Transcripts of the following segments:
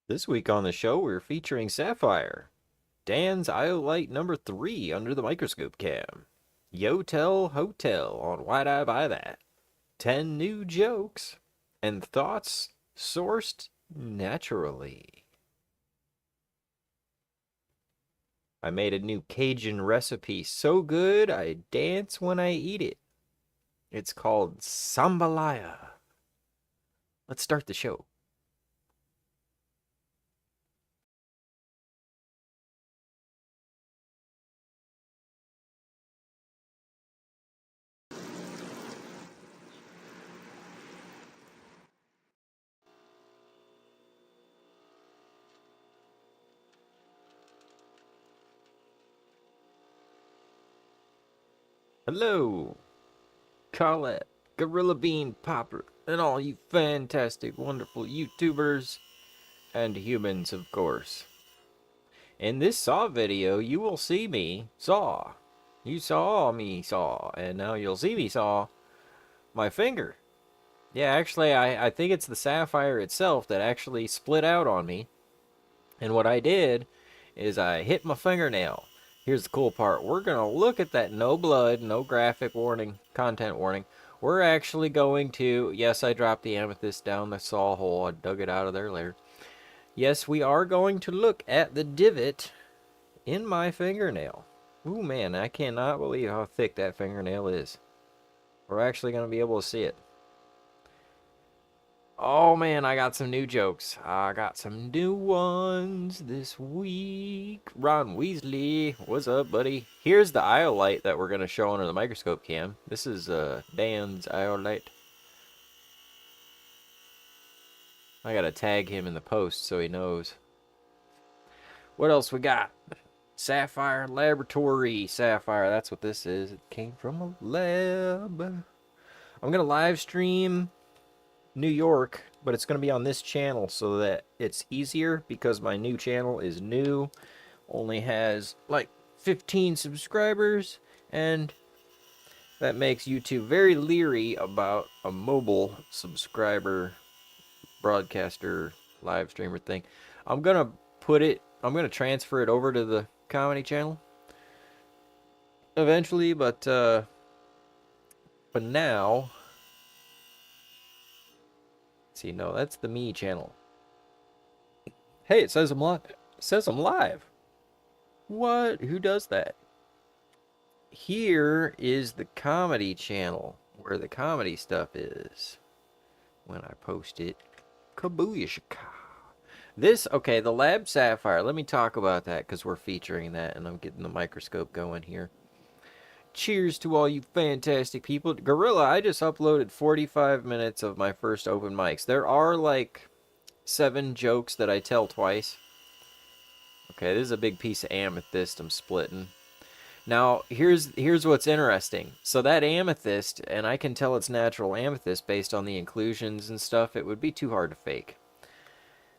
This week on the show, we're featuring Sapphire, Dan's iolite number 3 under the microscope cam, Yotel Hotel on Why'd I Buy That, 10 new jokes, and thoughts sourced naturally. I made a new Cajun recipe so good I dance when I eat it. It's called sambalaya. Let's start the show. Hello, Colette, Gorilla Bean Popper, and all you fantastic, wonderful YouTubers and humans, of course. In this Saw video, you will see me saw. You saw me saw, and now you'll see me saw my finger. Yeah, actually, I think it's the sapphire itself that actually split out on me. And what I did is I hit my fingernail. Here's the cool part. We're going to look at that no blood, no graphic warning, content warning. We're actually going to, yes, I dropped the amethyst down the saw hole. I dug it out of there later. Yes, we are going to look at the divot in my fingernail. Ooh, man, I cannot believe how thick that fingernail is. We're actually going to be able to see it. Oh, man, I got some new jokes. I got some new ones this week. Ron Weasley, what's up, buddy? Here's the iolite that we're going to show under the microscope cam. This is Dan's iolite. I got to tag him in the post so he knows. What else we got? Sapphire Laboratory. Sapphire, that's what this is. It came from a lab. I'm going to live stream New York, but it's going to be on this channel so that it's easier because my new channel is new. Only has like 15 subscribers, and that makes YouTube very leery about a mobile subscriber broadcaster live streamer thing. I'm going to transfer it over to the comedy channel eventually, but now, see, no, that's the me channel. Hey, it says I'm live. It says I'm live. What? Who does that? Here is the comedy channel where the comedy stuff is when I post it. Kabooyashka. This, okay, the Lab Sapphire. Let me talk about that because we're featuring that and I'm getting the microscope going here. Cheers to all you fantastic people. Gorilla, I just uploaded 45 minutes of my first open mics. There are like 7 jokes that I tell twice. Okay, this is a big piece of amethyst I'm splitting. Now, here's what's interesting. So that amethyst, and I can tell it's natural amethyst based on the inclusions and stuff, it would be too hard to fake.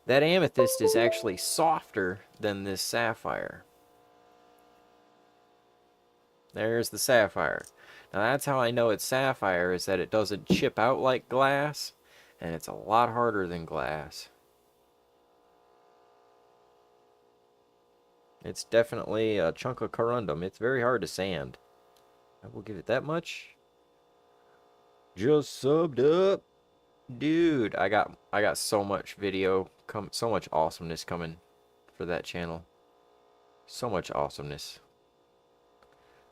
That amethyst is actually softer than this sapphire. There's the sapphire. Now that's how I know it's sapphire, is that it doesn't chip out like glass, and it's a lot harder than glass. It's definitely a chunk of corundum. It's very hard to sand. I will give it that much. Just subbed up. Dude, I got so much so much awesomeness coming for that channel. So much awesomeness.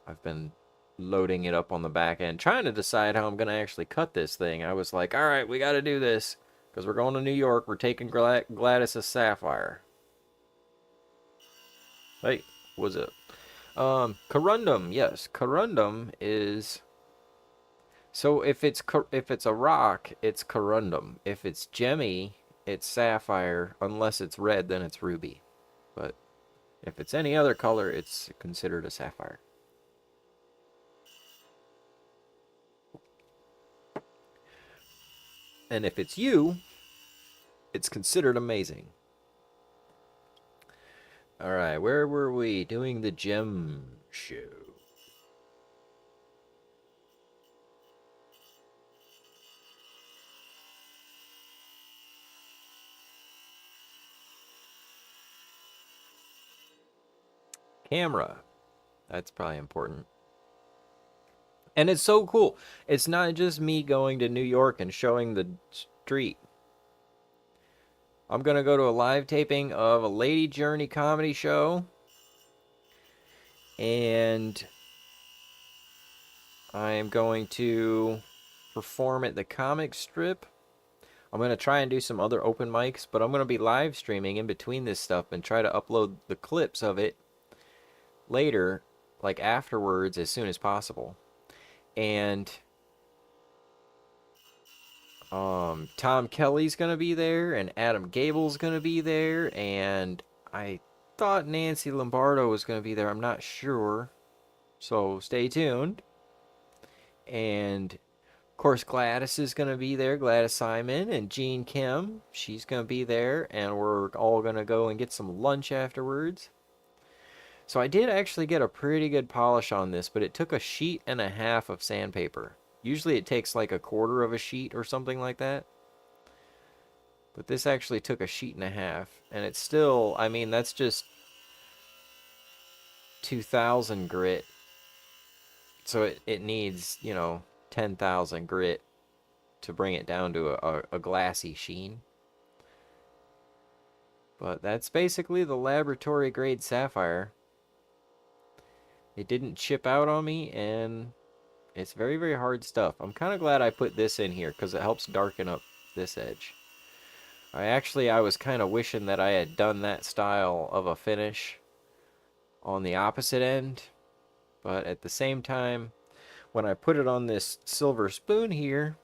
I've been loading it up on the back end, trying to decide how I'm going to actually cut this thing. I was like, all right, we got to do this because we're going to New York. We're taking Gladys' Sapphire. Hey, what's up? Corundum, yes, corundum is. So if it's a rock, it's corundum. If it's gemmy, it's sapphire. Unless it's red, then it's ruby. But if it's any other color, it's considered a sapphire. And if it's you, it's considered amazing. All right, where were we? Doing the gem show. camera. That's probably important. And it's so cool. It's not just me going to New York and showing the street. I'm going to go to a live taping of a Lady Journey comedy show. And I am going to perform at the comic strip. I'm going to try and do some other open mics, but I'm going to be live streaming in between this stuff and try to upload the clips of it later, like afterwards, as soon as possible. And Tom Kelly's going to be there, and Adam Gable's going to be there, and I thought Nancy Lombardo was going to be there. I'm not sure. So stay tuned. And of course, Gladys is going to be there, Gladys Simon, and Jean Kim. She's going to be there, and we're all going to go and get some lunch afterwards. So I did actually get a pretty good polish on this, but it took a sheet and a half of sandpaper. Usually it takes like a quarter of a sheet or something like that. But this actually took a sheet and a half. And it's still, I mean, that's just 2,000 grit. So it needs, 10,000 grit to bring it down to a glassy sheen. But that's basically the laboratory grade sapphire. It didn't chip out on me, and it's very, very hard stuff. I'm kind of glad I put this in here because it helps darken up this edge. I was kind of wishing that I had done that style of a finish on the opposite end. But at the same time, when I put it on this silver spoon here,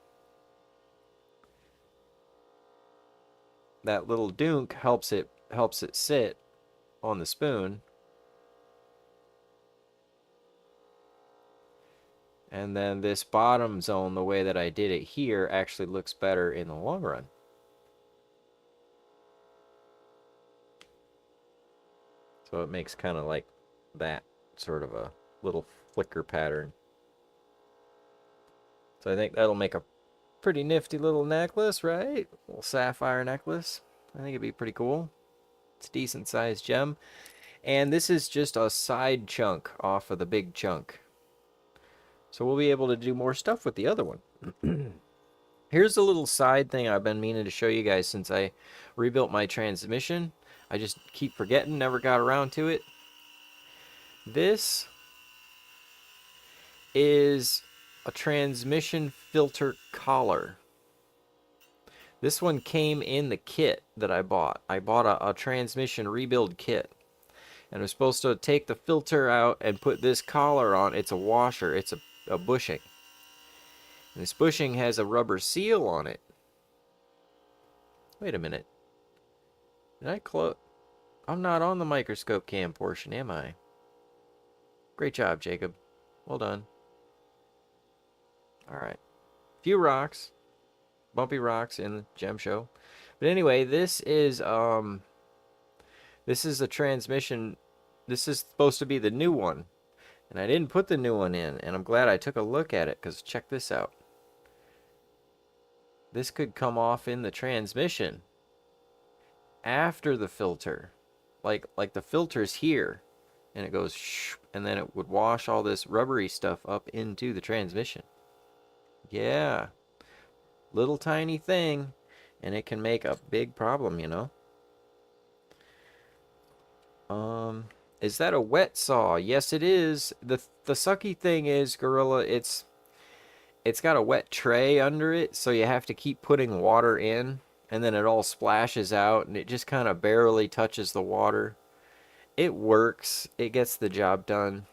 that little dunk helps it sit on the spoon. And then this bottom zone, the way that I did it here, actually looks better in the long run. So it makes kind of like that sort of a little flicker pattern. So I think that'll make a pretty nifty little necklace, right? A little sapphire necklace. I think it'd be pretty cool. It's a decent sized gem. And this is just a side chunk off of the big chunk. So we'll be able to do more stuff with the other one. Here's a little side thing I've been meaning to show you guys since I rebuilt my transmission. I just keep forgetting, never got around to it. This is a transmission filter collar. This one came in the kit that I bought. I bought a transmission rebuild kit. And I'm supposed to take the filter out and put this collar on. It's a washer. It's a bushing. And this bushing has a rubber seal on it. Wait a minute. Did I close? I'm not on the microscope cam portion, am I? Great job, Jacob. Well done. Alright. Few rocks. Bumpy rocks in the gem show. But anyway, this is a transmission. This is supposed to be the new one. And I didn't put the new one in. And I'm glad I took a look at it, because check this out. This could come off in the transmission after the filter. Like the filter's here. And it goes shh, and then it would wash all this rubbery stuff up into the transmission. Yeah. Little tiny thing. And it can make a big problem, you know. Is that a wet saw? Yes, it is. The sucky thing is, Gorilla, it's got a wet tray under it, so you have to keep putting water in, and then it all splashes out, and it just kind of barely touches the water. It works. It gets the job done.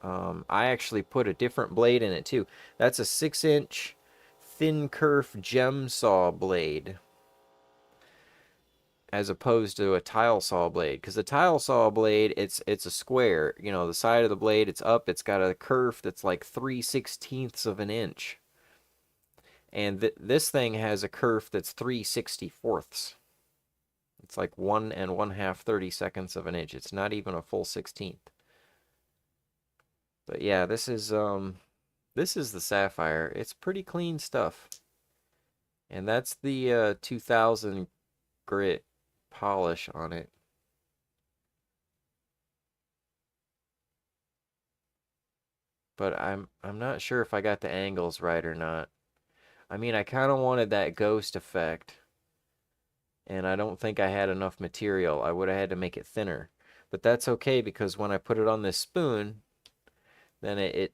I actually put a different blade in it, too. That's a 6-inch thin kerf gem saw blade, as opposed to a tile saw blade, because the tile saw blade, it's a square, you know, the side of the blade, it's up, it's got a kerf that's like 3/16 of an inch, and this thing has a kerf that's 3/64. It's like 1 1/2 32nds of an inch. It's not even a full 16th. But yeah, this is the sapphire. It's pretty clean stuff, and that's the 2000 grit polish on it. but I'm not sure if I got the angles right or not. I mean, I kind of wanted that ghost effect, and I don't think I had enough material. I would have had to make it thinner. But that's okay because when I put it on this spoon, then it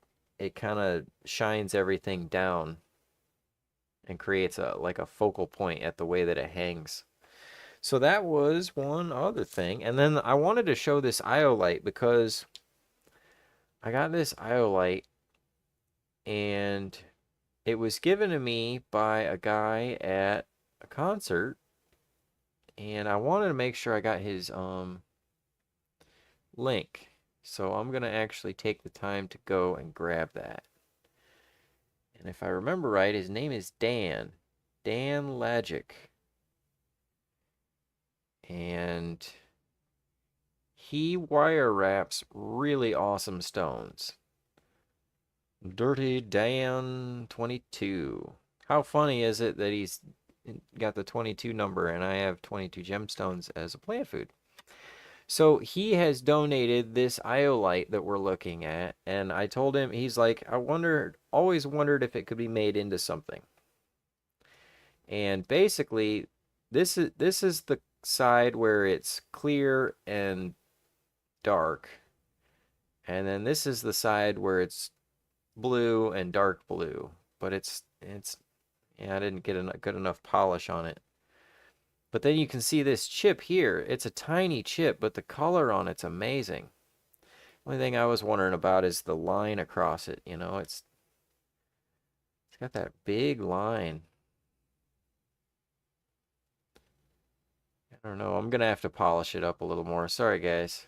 kind of shines everything down and creates a like a focal point at the way that it hangs. So that was one other thing. And then I wanted to show this iolite because I got this iolite and it was given to me by a guy at a concert, and I wanted to make sure I got his link. So I'm going to actually take the time to go and grab that. And if I remember right, his name is Dan. Dan Lagic. And he wire wraps really awesome stones. Dirty Dan 22. How funny is it that he's got the 22 number and I have 22 gemstones as a plant food? So he has donated this iolite that we're looking at, and I told him, he's like, always wondered if it could be made into something. And basically, this is the side where it's clear and dark, and then this is the side where it's blue and dark blue. But it's yeah, I didn't get a good enough polish on it. But then you can see this chip here. It's a tiny chip, but the color on it's amazing. Only thing I was wondering about is the line across it. You know, it's got that big line. I don't know. I'm gonna have to polish it up a little more. Sorry, guys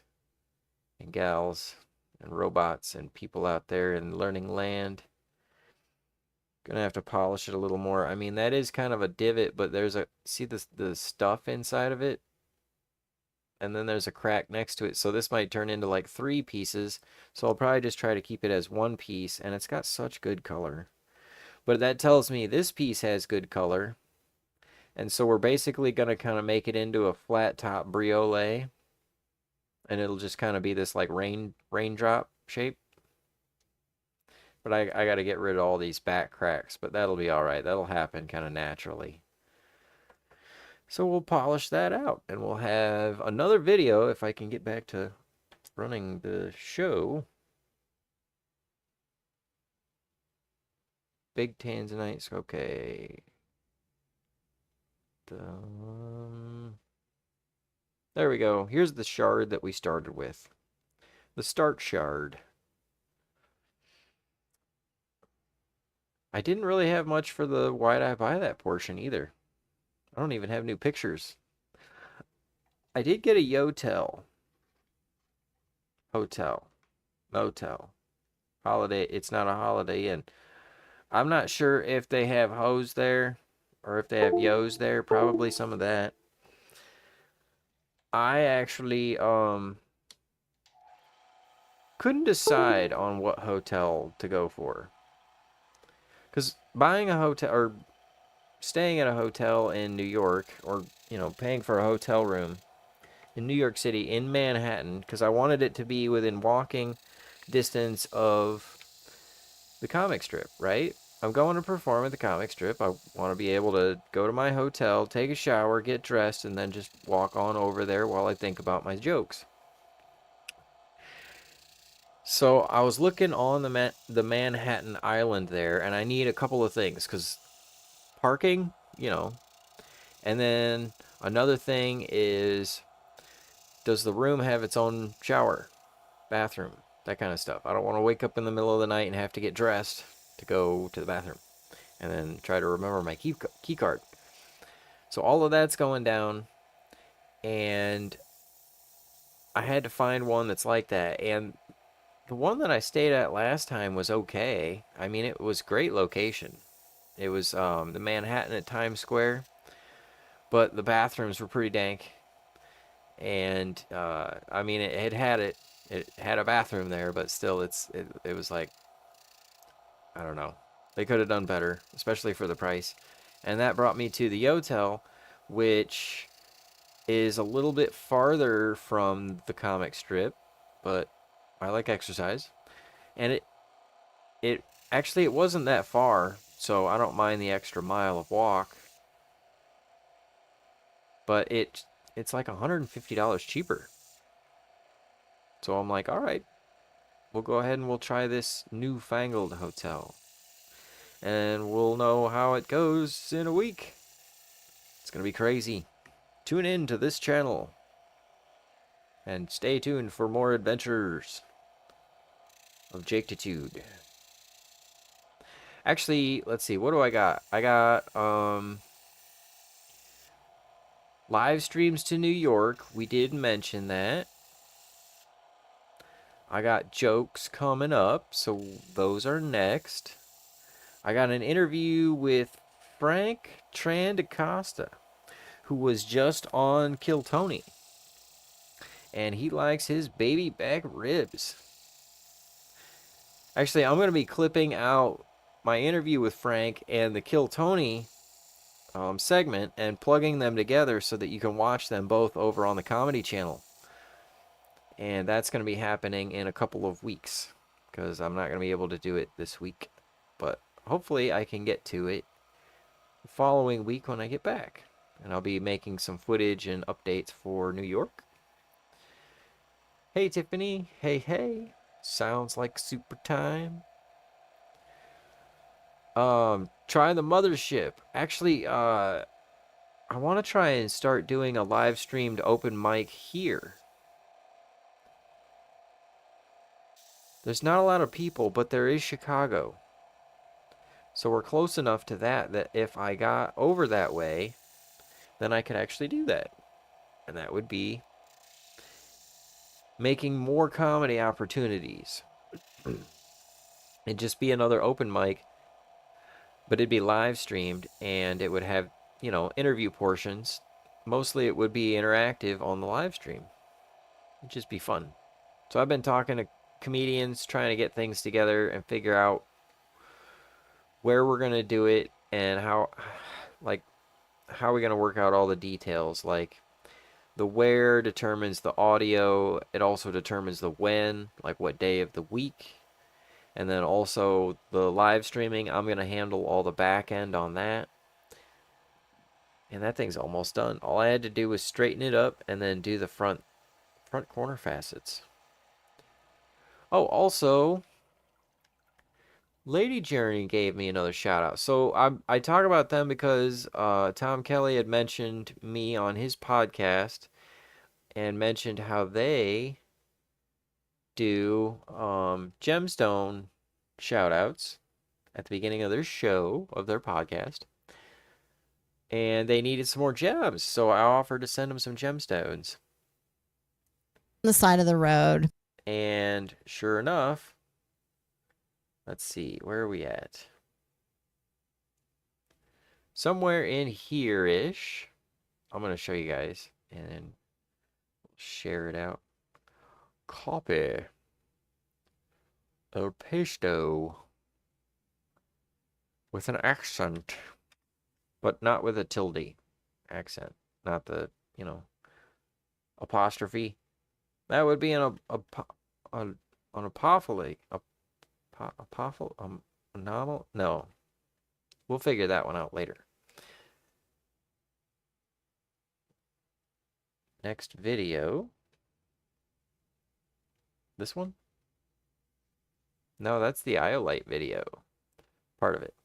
and gals and robots and people out there in learning land. Gonna have to polish it a little more. I mean, that is kind of a divot, but there's a, see the stuff inside of it? And then there's a crack next to it. So this might turn into like 3 pieces. So I'll probably just try to keep it as 1 piece. And it's got such good color. But that tells me this piece has good color. And so we're basically going to kind of make it into a flat top briole. And it'll just kind of be this like raindrop shape. But I got to get rid of all these back cracks. But that'll be all right. That'll happen kind of naturally. So we'll polish that out. And we'll have another video if I can get back to running the show. Big tanzanites. Okay. There we go. Here's the shard that we started with. The start shard. I didn't really have much for the why'd I buy that portion either. I don't even have new pictures. I did get a yotel. Hotel. Motel. Holiday. It's not a Holiday Inn. I'm not sure if they have hoes there or if they have yos there. Probably some of that. I actually couldn't decide on what hotel to go for. Because buying a hotel or staying at a hotel in New York, or, you know, paying for a hotel room in New York City, in Manhattan, because I wanted it to be within walking distance of the comic strip, right? I'm going to perform at the comic strip. I want to be able to go to my hotel, take a shower, get dressed, and then just walk on over there while I think about my jokes. So I was looking on the Manhattan Island there, and I need a couple of things, because parking, you know, and then another thing is, does the room have its own shower, bathroom, that kind of stuff. I don't want to wake up in the middle of the night and have to get dressed to go to the bathroom and then try to remember my key card. So all of that's going down, and I had to find one that's like that. And the one that I stayed at last time was okay. I mean, it was great location. It was the Manhattan at Times Square, but the bathrooms were pretty dank. And I mean, it had a bathroom there, but still, it was like, I don't know. They could have done better, especially for the price. And that brought me to the yotel, which is a little bit farther from the comic strip, but I like exercise. And it wasn't that far, so I don't mind the extra mile of walk. But it's like $150 cheaper. So I'm like, all right, we'll go ahead and we'll try this newfangled hotel. And we'll know how it goes in a week. It's going to be crazy. Tune in to this channel. And stay tuned for more adventures of Jaketitude. Actually, let's see, what do I got? I got live streams to New York. We did mention that. I got jokes coming up, so those are next. I got an interview with Frank Trandacosta, who was just on Kill Tony. And he likes his baby back ribs. Actually, I'm going to be clipping out my interview with Frank and the Kill Tony segment and plugging them together so that you can watch them both over on the Comedy Channel. And that's going to be happening in a couple of weeks because I'm not going to be able to do it this week. But hopefully I can get to it the following week when I get back. And I'll be making some footage and updates for New York. Hey, Tiffany. Hey, hey. Sounds like super time. Try the mothership. Actually, I want to try and start doing a live streamed open mic here. There's not a lot of people, but there is Chicago. So we're close enough to that if I got over that way, then I could actually do that. And that would be making more comedy opportunities. It'd just be another open mic, but it'd be live streamed and it would have, you know, interview portions. Mostly it would be interactive on the live stream. It'd just be fun. So I've been talking to comedians, trying to get things together and figure out where we're going to do it and how are we going to work out all the details. Like the where determines the audio. It also determines the when, like what day of the week. And then also the live streaming, I'm going to handle all the back end on that. And that thing's almost done. All I had to do was straighten it up and then do the front corner facets. Oh, also, Lady Journey gave me another shout out. So I talk about them because Tom Kelly had mentioned me on his podcast and mentioned how they do gemstone shout outs at the beginning of their show, of their podcast. And they needed some more gems, so I offered to send them some gemstones. On the side of the road. And sure enough, let's see, where are we at? Somewhere in here-ish. I'm going to show you guys and then share it out. Copy. El Pesto. With an accent. But not with a tilde accent. Not the, you know, apostrophe. That would be an apophily. Novel? No. We'll figure that one out later. Next video. This one? No, that's the iolite video. Part of it.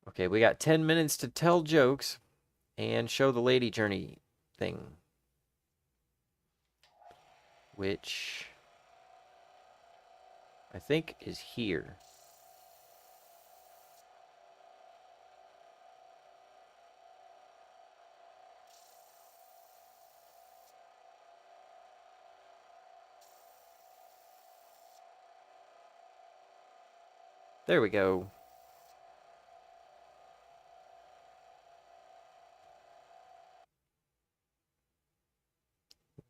Okay, we got 10 minutes to tell jokes and show the Lady Journey thing. Which I think is here. There we go.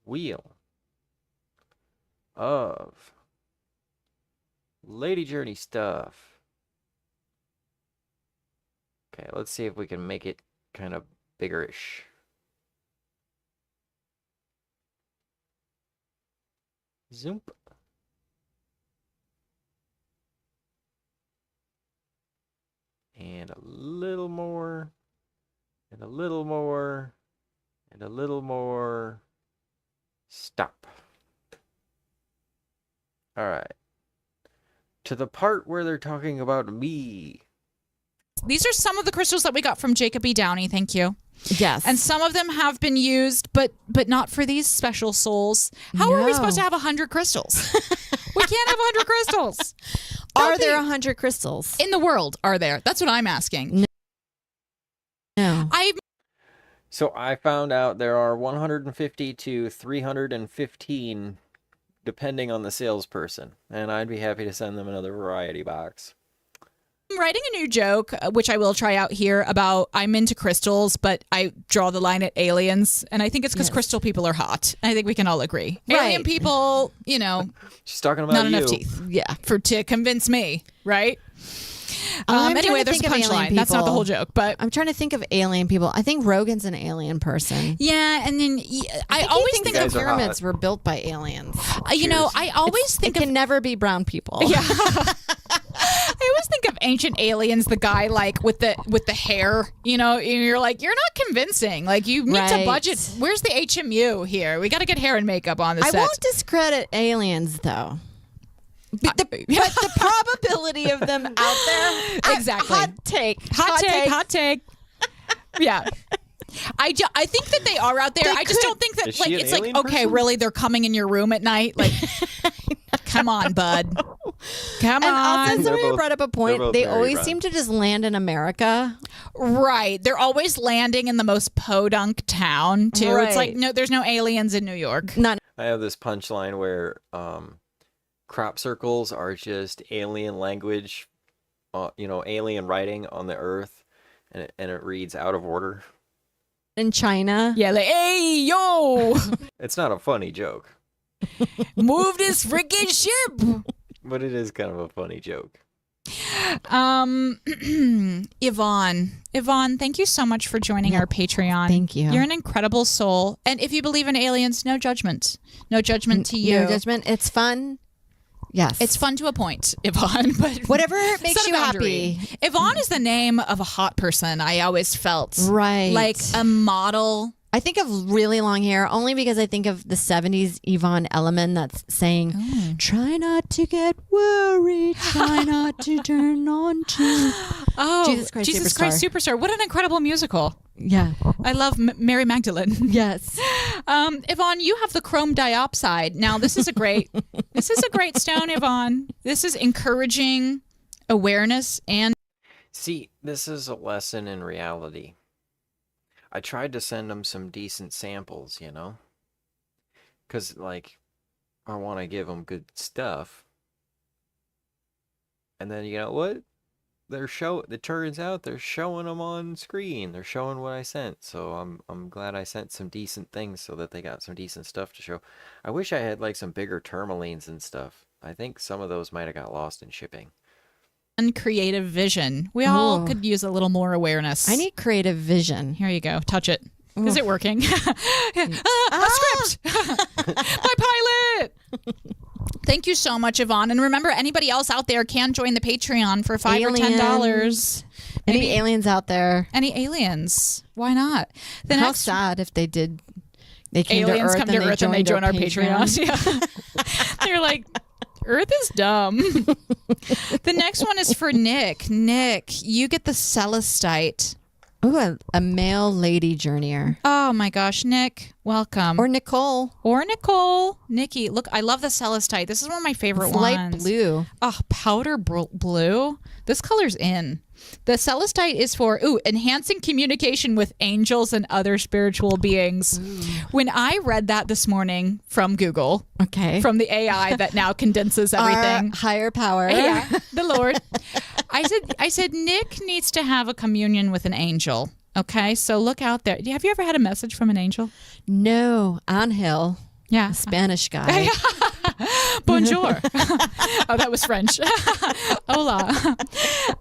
Wheel of Lady Journey stuff. Okay, let's see if we can make it kind of biggerish. Zoom. And a little more. And a little more. And a little more. Stop. All right. To the part where they're talking about me. These are some of the crystals that we got from Jacob E. Downey. Thank you. Yes. And some of them have been used, but not for these special souls. How are we supposed to have 100 crystals? We can't have 100 crystals. Are there 100 crystals? In the world, are there? That's what I'm asking. No. So I found out there are 150 to 315 depending on the salesperson, and I'd be happy to send them another variety box. I'm writing a new joke, which I will try out here, about I'm into crystals, but I draw the line at aliens, and I think it's because crystal people are hot. I think we can all agree. Right. Alien people, She's talking about not you. enough teeth. Yeah. To convince me, right? I'm Anyway, trying to there's a think of alien punchline. That's not the people. whole joke, but I'm trying to think of alien people. I think Rogan's an alien person. yeah, and then I He always thinks think You of guys are pyramids hot. were built by aliens. I always think it of can never be brown people. yeah. I always think of ancient aliens, the guy like with the hair, and you're like, you're not convincing. Like you need to Right. budget. Where's the HMU here? We got to get hair and makeup on the I set. won't discredit aliens though. But the probability of them out there, Exactly. Hot take. Hot take. Yeah. I think that they are out there. I just don't think that Is she an it's like, alien okay, person? really, they're coming in your room at night. Like, come on, bud. Come And also, on. somebody both- brought up a they're point. both They very always brown. seem to just land in America. Right. They're always landing in the most podunk town, too. It's like, Right. no, there's no aliens in New York. Not I have this punchline where crop circles are just alien language, alien writing on the earth, and it reads out of order. in China. Yeah, like, hey, yo, It's not a funny joke, move this freaking ship. but it is kind of a funny joke. Yvonne, thank you so much for joining our Patreon. Thank you. You're an incredible soul. And if you believe in aliens, no judgment. No judgment to you. No judgment. It's fun. Yes. It's fun to a point, Yvonne, but Whatever makes set a you boundary. happy. Yvonne is the name of a hot person, I always felt. Right. Like a model. I think of really long hair only because I think of the 70s Yvonne Elliman that's saying, try not to get worried, try not to turn on to. Oh, Jesus Christ Superstar. What an incredible musical. Yeah. I love Mary Magdalene. Yes. Yvonne, you have the chrome diopside. Now, this is a great stone, Yvonne. This is encouraging awareness and See, this is a lesson in reality. I tried to send them some decent samples, because I want to give them good stuff. And then you know what? It turns out they're showing them on screen. They're showing what I sent. So I'm glad I sent some decent things so that they got some decent stuff to show. I wish I had some bigger tourmalines and stuff. I think some of those might have got lost in shipping. creative vision. We all Ooh. could use a little more awareness. I need creative vision. Here you go. Touch it. Is it working? A script. My pilot. Thank you so much, Yvonne. And remember, anybody else out there can join the Patreon for $5 or $10. Any aliens out there? Any aliens? Why not? The How next sad if they did. They came aliens to Earth come to Earth and they join our Patreon. Patreon. Yeah. They're like, Earth is dumb. The next one is for Nick. Nick, you get the celestite. Ooh, a male lady journeyer. Oh my gosh, Nick, welcome. Or Nicole. Or Nicole. Nikki, look, I love the celestite. This is one of my favorite It's ones. light blue. Oh, powder blue. This color's in. The celestite is for enhancing communication with angels and other spiritual beings. When I read that this morning from Google, Okay. from the AI that now condenses everything, Our higher power. yeah, the Lord, I said Nick needs to have a communion with an angel. Okay, so look out there. Have you ever had a message from an angel? No, Angel, Yeah. a Spanish guy. Bonjour. Oh, that was French. Hola.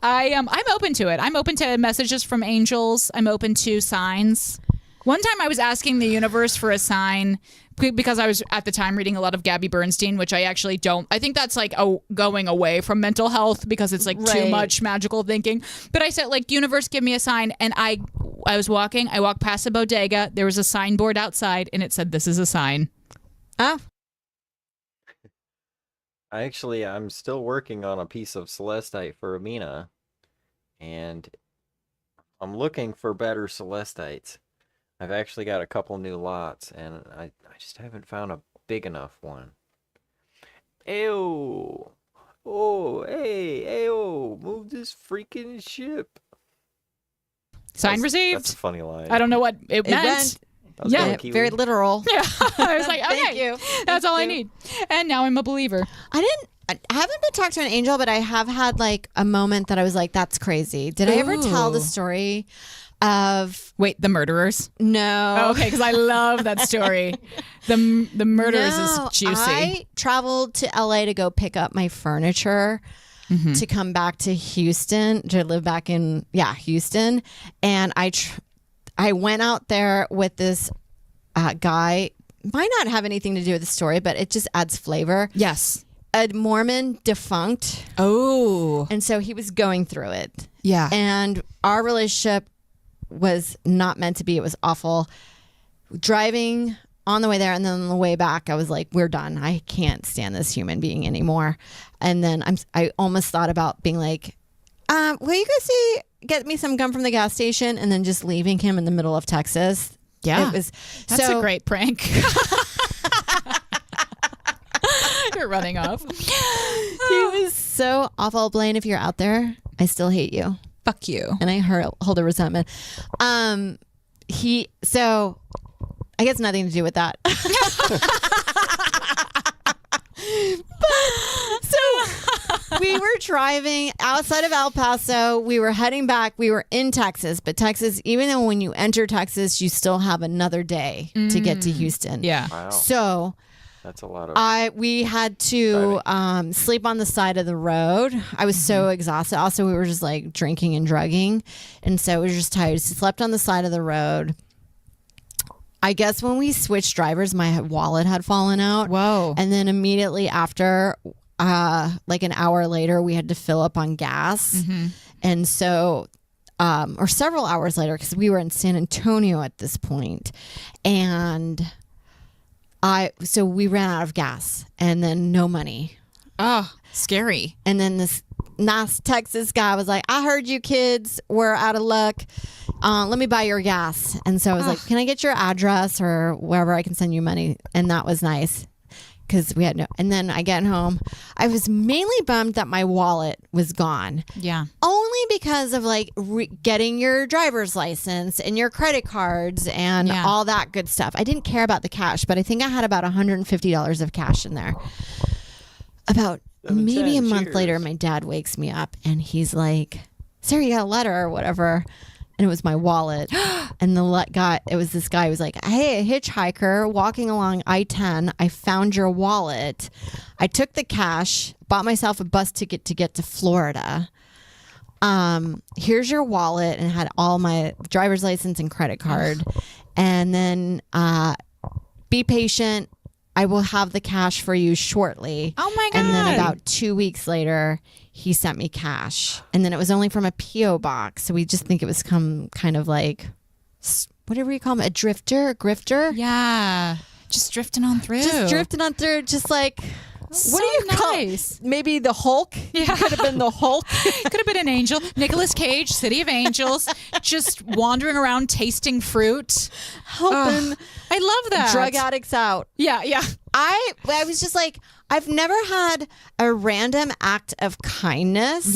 I'm open to it. I'm open to messages from angels. I'm open to signs. One time I was asking the universe for a sign because I was at the time reading a lot of Gabby Bernstein, which I actually don't. I think that's like going away from mental health because it's like too much magical thinking. But I said, like, universe, give me a sign. And I was walking. I walked past a bodega. There was a signboard outside, and it said, "This is a sign." Oh. I'm still working on a piece of celestite for Amina, and I'm looking for better celestites. I've actually got a couple new lots, and I just haven't found a big enough one. Ew! Oh, hey, ew! Move this freaking ship. Sign received. That's a funny line. I don't know what it meant. Yeah, very literal. Yeah, I was like, okay, Thank you. That's all I need. And now I'm a believer. I haven't been talked to an angel, but I have had like a moment that I was like, that's crazy. Did I ever tell the story of... Wait, the murderers? No. Oh, okay, because I love that story. The murderers is juicy. I traveled to LA to go pick up my furniture to come back to Houston, to live back in, Houston. And I went out there with this guy. Might not have anything to do with the story, but it just adds flavor. Yes. A Mormon defunct. Oh. And so he was going through it. Yeah. And our relationship was not meant to be. It was awful. Driving on the way there and then on the way back, I was like, we're done. I can't stand this human being anymore. And then I almost thought about being like, will you guys get me some gum from the gas station, and then just leaving him in the middle of Texas. Yeah. That's a great prank. You're running off. He was so awful. Blaine, if you're out there, I still hate you. Fuck you. And I hold a resentment. So I guess nothing to do with that. So we were driving outside of El Paso. We were heading back. We were in Texas, but Texas, even though when you enter Texas, you still have another day to get to Houston. Yeah. Wow. So That's a lot of... we had to sleep on the side of the road. I was so exhausted. Also, we were just like drinking and drugging. And so we were just tired. So slept on the side of the road. I guess when we switched drivers, my wallet had fallen out. Whoa. And then immediately after, like an hour later, we had to fill up on gas. And so, or several hours later, because we were in San Antonio at this point. And so we ran out of gas and then no money. Oh, scary. And then this nice Texas guy was like, I heard you kids were out of luck. Let me buy your gas. And so I was like, can I get your address or wherever I can send you money? And that was nice because we had no. And then I get home. I was mainly bummed that my wallet was gone. Yeah. Only because of like getting your driver's license and your credit cards and all that good stuff. I didn't care about the cash, but I think I had about $150 of cash in there. About maybe a month later, my dad wakes me up and he's like, Sarah, you got a letter or whatever. And it was my wallet. And it was this guy who was like, hey, a hitchhiker walking along I-10. I found your wallet. I took the cash, bought myself a bus ticket to get to Florida. Here's your wallet, and had all my driver's license and credit card. And then be patient. I will have the cash for you shortly. Oh my God. And then about 2 weeks later, he sent me cash. And then it was only from a P.O. box. So we just think it was kind of like, whatever you call him, a grifter? Yeah. Just drifting on through. Just like, So what do you call nice. it? Maybe the Hulk? Yeah. Could have been the Hulk. Could have been an angel. Nicolas Cage, City of Angels, just wandering around tasting fruit. Helping I love that. drug addicts out. Yeah, yeah. I was just like, I've never had a random act of kindness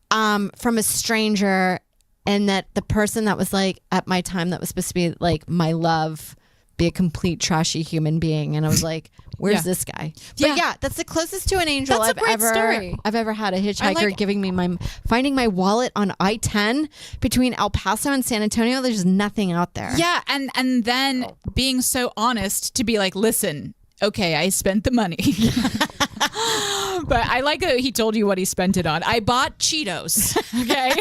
from a stranger, and that the person that was like at my time that was supposed to be like my love be a complete trashy human being. And I was like, where's this guy? But yeah, that's the closest to an angel That's a great story. I've ever had. A hitchhiker giving me finding my wallet on I-10 between El Paso and San Antonio. There's nothing out there. Yeah, and then being so honest to be like, listen, okay, I spent the money. But I like that he told you what he spent it on. I bought Cheetos. Okay.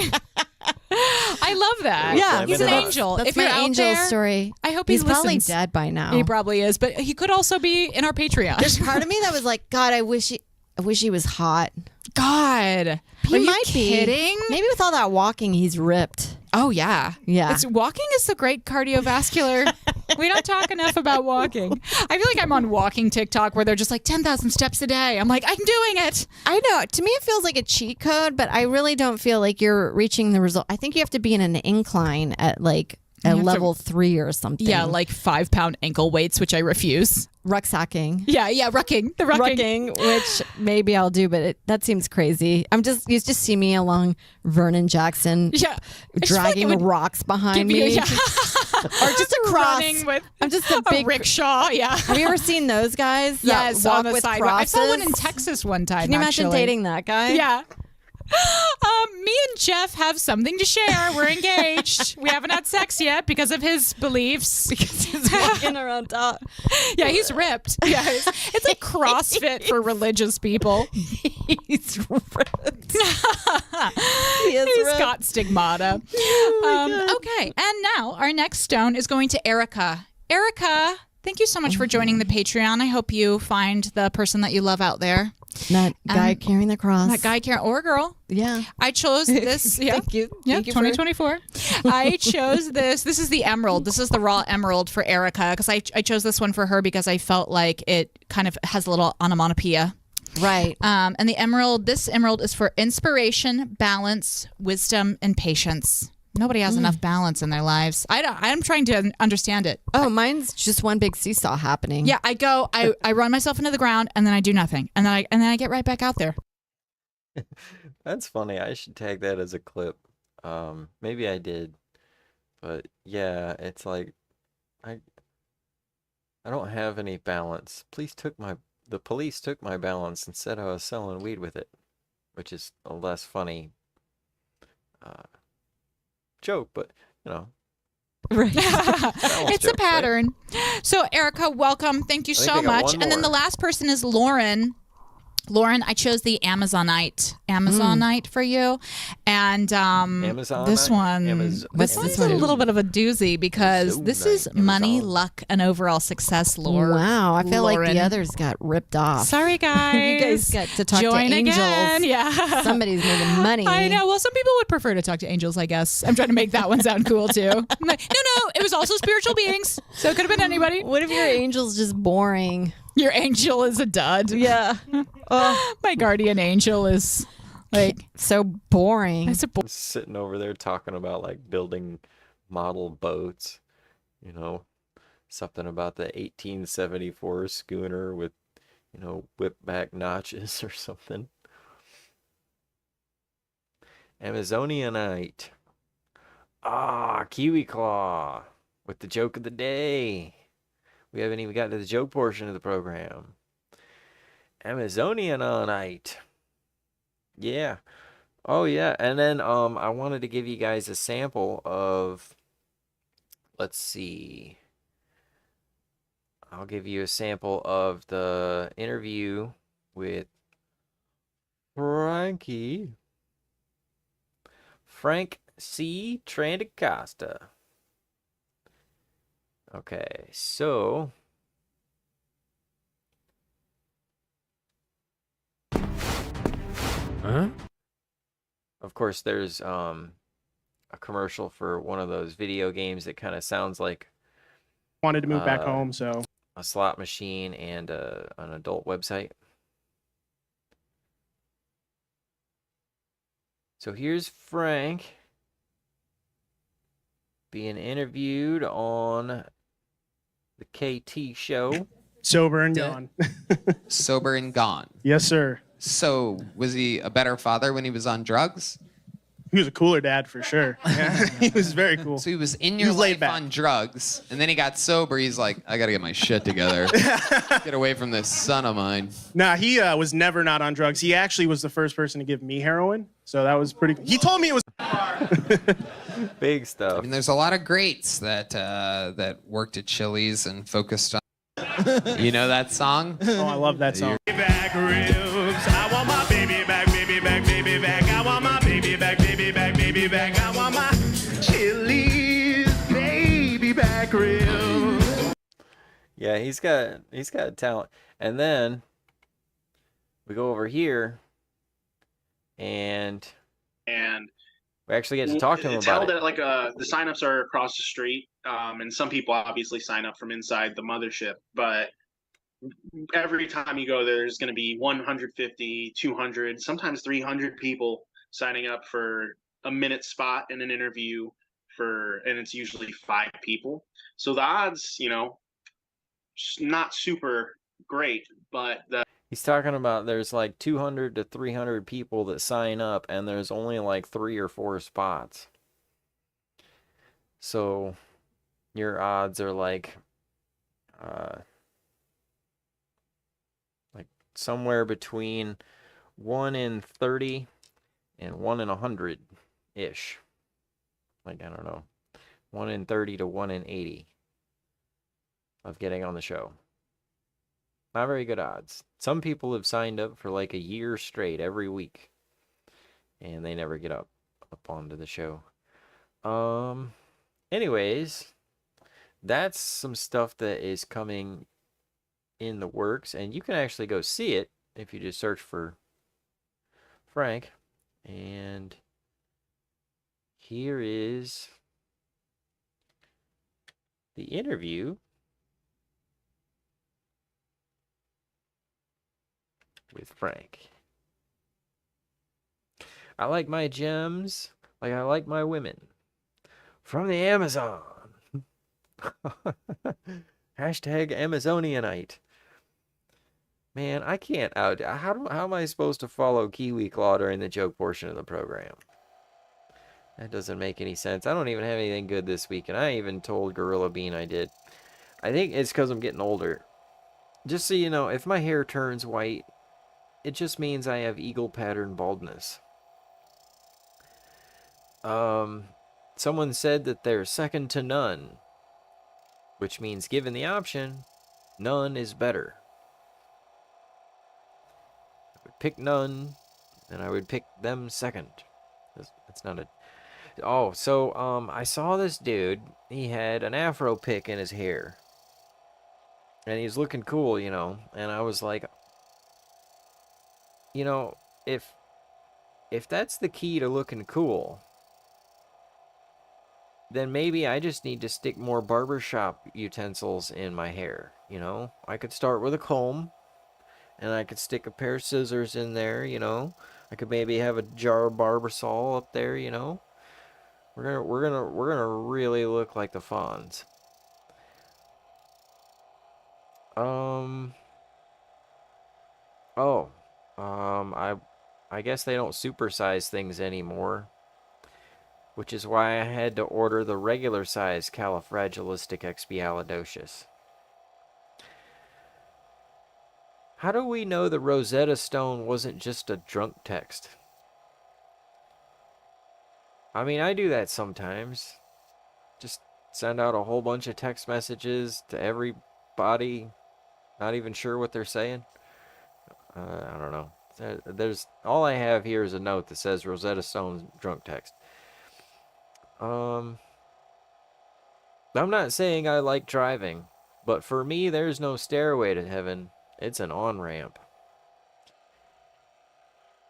I love that. Yeah, he's an angel. That's if my you're out angel there, story. I hope he's he probably listens. dead by now. He probably is, but he could also be in our Patreon. There's part of me that was like, God, I wish he was hot. God, He are you might kidding? be. Maybe with all that walking, he's ripped. Oh yeah, Yeah. It's walking is the great cardiovascular. We don't talk enough about walking. I feel like I'm on walking TikTok where they're just like 10,000 steps a day. I'm like, I'm doing it. I know. To me, it feels like a cheat code, but I really don't feel like you're reaching the result. I think you have to be in an incline at like a level 3 or something. Yeah, like 5-pound ankle weights, which I refuse. Rucksacking. Yeah, rucking. The rucking. Rucking, which maybe I'll do, but that seems crazy. You just see me along Vernon Jackson, dragging rocks behind me, or just across. I'm just a big rickshaw. Yeah. Have you ever seen those guys? Yes, walk on the with sidewalk. crosses? I saw one in Texas one time. Can you imagine dating that guy? Yeah. Me and Jeff have something to share. We're engaged. We haven't had sex yet because of his beliefs. Because he's walking around top. Yeah, he's ripped. Yeah, it's like CrossFit for religious people. He's ripped. He's got stigmata. Okay, and now our next stone is going to Erica. Erica, thank you so much for joining the Patreon. I hope you find the person that you love out there. That guy carrying the cross. That guy carrying, or girl. Yeah. I chose this. Yeah. Thank you. Yeah, Thank you 2024. I chose this. This is the emerald. This is the raw emerald for Erica because I chose this one for her because I felt like it kind of has a little onomatopoeia. Right. And this emerald is for inspiration, balance, wisdom, and patience. Nobody has enough balance in their lives. I'm trying to understand it. Oh, mine's just one big seesaw happening. Yeah, I run myself into the ground and then I do nothing. And then I get right back out there. That's funny. I should tag that as a clip. Maybe I did. But yeah, it's like I don't have any balance. The police took my balance and said I was selling weed with it, which is a less funny joke, but you know. Right. It's a pattern. Right? So Erica, welcome. Thank you so much. And then the last person is Lauren. Lauren, I chose the Amazonite for you, and this one's a little bit of a doozy because this is money, luck, and overall success. Lauren. Wow, I feel like the others got ripped off. Sorry, guys. You guys got to talk to angels. Again. Yeah, somebody's making money. I know. Well, some people would prefer to talk to angels. I guess I'm trying to make that one sound cool too. I'm like, no, it was also spiritual beings, so it could have been anybody. What if your angel's just boring? Your angel is a dud. Yeah. My guardian angel is like so boring. Sitting over there talking about like building model boats, you know, something about the 1874 schooner with, you know, whip back notches or something. Amazonianite. Kiwi claw with the joke of the day. We haven't even got to the joke portion of the program. Amazonianite. Yeah. Oh, yeah. And then I wanted to give you guys a sample of... Let's see. I'll give you a sample of the interview with Frank C. Trandacosta. Okay, so of course there's a commercial for one of those video games that kind of sounds like wanted to move back home, so a slot machine and an adult website. So here's Frank being interviewed on the KT show. Sober and gone. Sober and gone. Yes, sir. So, was he a better father when he was on drugs? He was a cooler dad for sure. Yeah, he was very cool. So he was in your life on drugs, and then he got sober. He's like, I gotta get my shit together. Get away from this son of mine. Nah, he was never not on drugs. He actually was the first person to give me heroin, so that was pretty. He told me it was. Big stuff. I mean, there's a lot of greats that worked at Chili's and focused on. You know that song? Oh, I love that song. Back ribs. I want my baby back, baby back, baby back. I want my baby back, baby back, baby baby back. I want my Chili's baby back ribs. Yeah, he's got talent. And then we go over here, and we actually get to talk to him it's about held it. at like the signups are across the street, and some people obviously sign up from inside the mothership, but every time you go there's going to be 150, 200, sometimes 300 people signing up for a minute spot in an interview, and it's usually 5 people. So the odds, not super great, but He's talking about there's like 200 to 300 people that sign up, and there's only like 3 or 4 spots. So your odds are like somewhere between 1 in 30 and 1 in 100 ish. Like, I don't know, 1 in 30 to 1 in 80 of getting on the show. Not very good odds. Some people have signed up for like a year straight every week, and they never get up onto the show. Anyways, that's some stuff that is coming in the works, and you can actually go see it if you just search for Frank. And here is the interview with Frank. I like my gems like I like my women. From the Amazon. Hashtag Amazonianite. Man, I can't how am I supposed to follow Kiwi Claw during the joke portion of the program? That doesn't make any sense. I don't even have anything good this week, and I even told Gorilla Bean I did. I think it's because I'm getting older. Just so you know, if my hair turns white, it just means I have eagle pattern baldness. Someone said that they're second to none, which means given the option, none is better. I would pick none, and I would pick them second. That's not a... Oh, so, I saw this dude. He had an afro pick in his hair. And he's looking cool, and I was like, if that's the key to looking cool, then maybe I just need to stick more barbershop utensils in my hair, I could start with a comb, and I could stick a pair of scissors in there, I could maybe have a jar of Barbasol up there, We're gonna really look like the Fonz. I guess they don't supersize things anymore, which is why I had to order the regular size califragilisticexpialidocious. How do we know the Rosetta Stone wasn't just a drunk text? I mean, I do that sometimes. Just send out a whole bunch of text messages to everybody, not even sure what they're saying. I don't know. There's all I have here is a note that says Rosetta Stone drunk text. I'm not saying I like driving, but for me, there's no stairway to heaven. It's an on-ramp.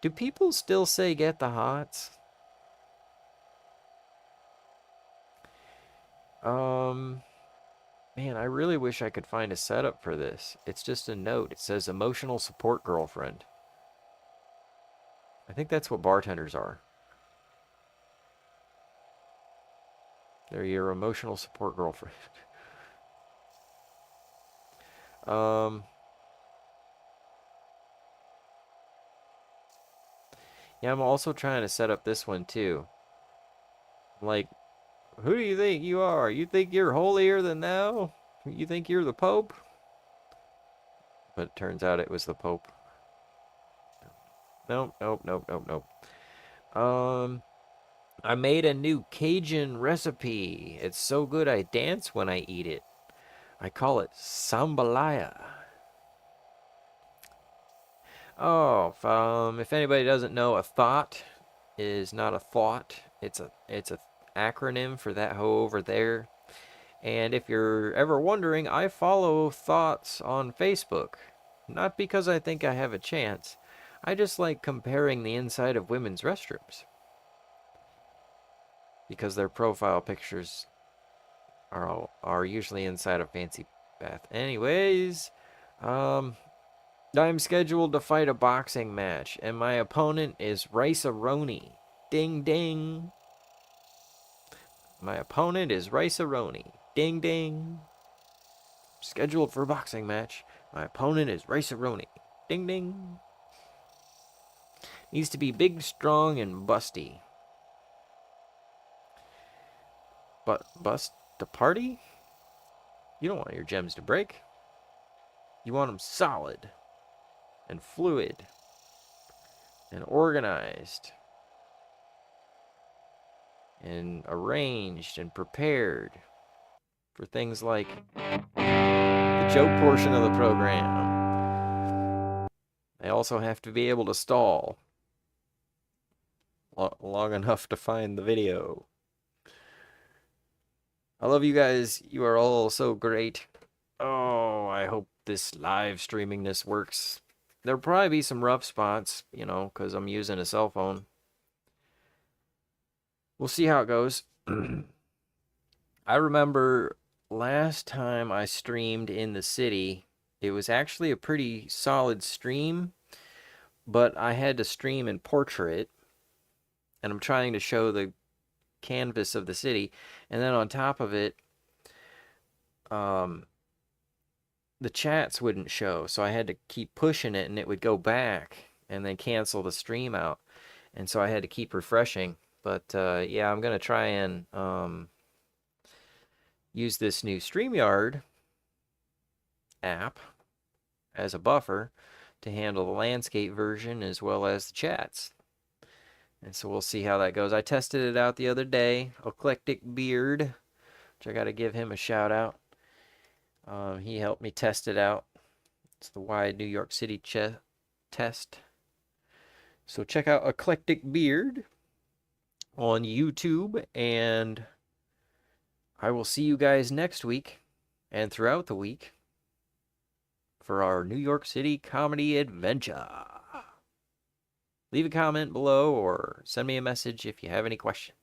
Do people still say get the hots? Man, I really wish I could find a setup for this. It's just a note. It says emotional support girlfriend. I think that's what bartenders are. They're your emotional support girlfriend. Yeah, I'm also trying to set up this one too. Like, who do you think you are? You think you're holier than thou? You think you're the Pope? But it turns out it was the Pope. Nope. I made a new Cajun recipe. It's so good I dance when I eat it. I call it sambalaya. Oh, if anybody doesn't know, a thought is not a thought. It's a acronym for that hoe over there. And if you're ever wondering, I follow Thoughts on Facebook. Not because I think I have a chance. I just like comparing the inside of women's restrooms. Because their profile pictures are usually inside a fancy bath. Anyways, I'm scheduled to fight a boxing match, and my opponent is Rice-A-Roni. Ding ding. My opponent is Rice-A-Roni. Ding ding. Scheduled for a boxing match. My opponent is Rice-A-Roni. Ding ding. Needs to be big, strong, and busty. But bust the party? You don't want your gems to break. You want them solid and fluid and organized and arranged and prepared for things like the joke portion of the program. They also have to be able to stall long enough to find the video. I love you guys. You are all so great. Oh, I hope this live streaming this works. There'll probably be some rough spots, you know, because I'm using a cell phone. We'll see how it goes. I remember last time I streamed in the city, it was actually a pretty solid stream, but I had to stream in portrait, and I'm trying to show the canvas of the city, and then on top of it, the chats wouldn't show, so I had to keep pushing it, and it would go back and then cancel the stream out, and so I had to keep refreshing. But yeah, I'm gonna try and use this new StreamYard app as a buffer to handle the landscape version as well as the chats. And so we'll see how that goes. I tested it out the other day. Eclectic Beard, which I got to give him a shout out. He helped me test it out. It's the wide New York City test. So check out Eclectic Beard on YouTube, and I will see you guys next week and throughout the week for our New York City comedy adventure. Leave a comment below or send me a message if you have any questions.